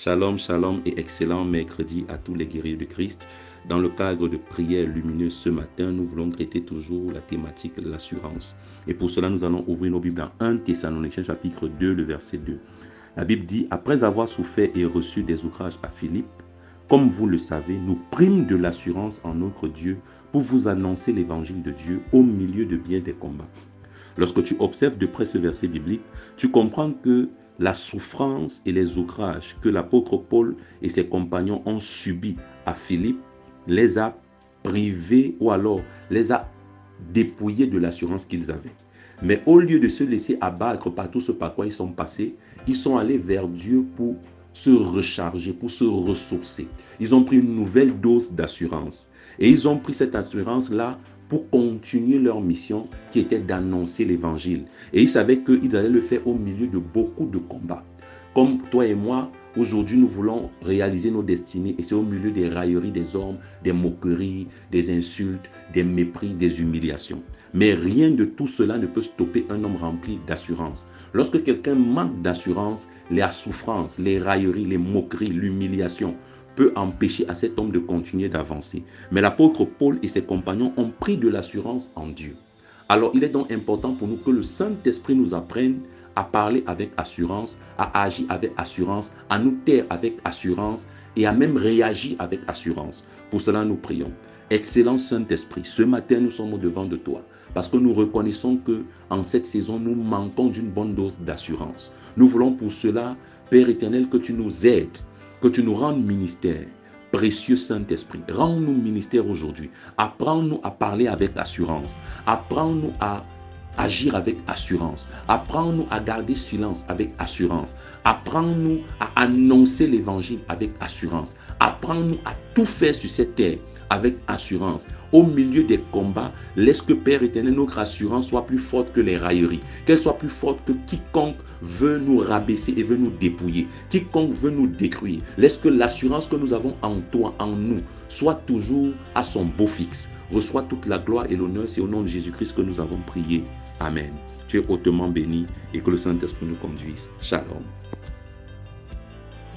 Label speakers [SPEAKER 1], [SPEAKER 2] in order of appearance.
[SPEAKER 1] Shalom, shalom et excellent mercredi à tous les guerriers de Christ. Dans le cadre de prières lumineuses ce matin, nous voulons traiter toujours la thématique de l'assurance. Et pour cela, nous allons ouvrir nos Bibles dans 1 Thessaloniciens chapitre 2, le verset 2. La Bible dit, après avoir souffert et reçu des outrages à Philippe, comme vous le savez, nous prîmes de l'assurance en notre Dieu pour vous annoncer l'évangile de Dieu au milieu de bien des combats. Lorsque tu observes de près ce verset biblique, tu comprends que la souffrance et les outrages que l'apôtre Paul et ses compagnons ont subis à Philippe les a privés ou alors les a dépouillés de l'assurance qu'ils avaient. Mais au lieu de se laisser abattre par tout ce par quoi ils sont passés, ils sont allés vers Dieu pour se recharger, pour se ressourcer. Ils ont pris une nouvelle dose d'assurance. Et ils ont pris cette assurance-là pour continuer leur mission qui était d'annoncer l'évangile. Et ils savaient qu'ils allaient le faire au milieu de beaucoup de combats. Comme toi et moi, aujourd'hui nous voulons réaliser nos destinées et c'est au milieu des railleries des hommes, des moqueries, des insultes, des mépris, des humiliations. Mais rien de tout cela ne peut stopper un homme rempli d'assurance. Lorsque quelqu'un manque d'assurance, la souffrance, les railleries, les moqueries, l'humiliation peut empêcher à cet homme de continuer d'avancer. Mais l'apôtre Paul et ses compagnons ont pris de l'assurance en Dieu. Alors il est donc important pour nous que le Saint-Esprit nous apprenne à parler avec assurance, à agir avec assurance, à nous taire avec assurance et à même réagir avec assurance. Pour cela, nous prions. Excellent Saint-Esprit, ce matin, nous sommes au-devant de toi parce que nous reconnaissons que en cette saison, nous manquons d'une bonne dose d'assurance. Nous voulons pour cela, Père éternel, que tu nous aides, que tu nous rendes ministère. Précieux Saint-Esprit, rends-nous ministère aujourd'hui. Apprends-nous à parler avec assurance. Apprends-nous à agir avec assurance. Apprends-nous à garder silence avec assurance. Apprends-nous à annoncer l'évangile avec assurance. Apprends-nous à tout faire sur cette terre avec assurance. Au milieu des combats, laisse que Père éternel, notre assurance soit plus forte que les railleries. Qu'elle soit plus forte que quiconque veut nous rabaisser et veut nous dépouiller. Quiconque veut nous détruire. Laisse que l'assurance que nous avons en toi, en nous, soit toujours à son beau fixe. Reçois toute la gloire et l'honneur. C'est au nom de Jésus-Christ que nous avons prié. Amen. Tu es hautement béni et que le Saint-Esprit nous conduise. Shalom.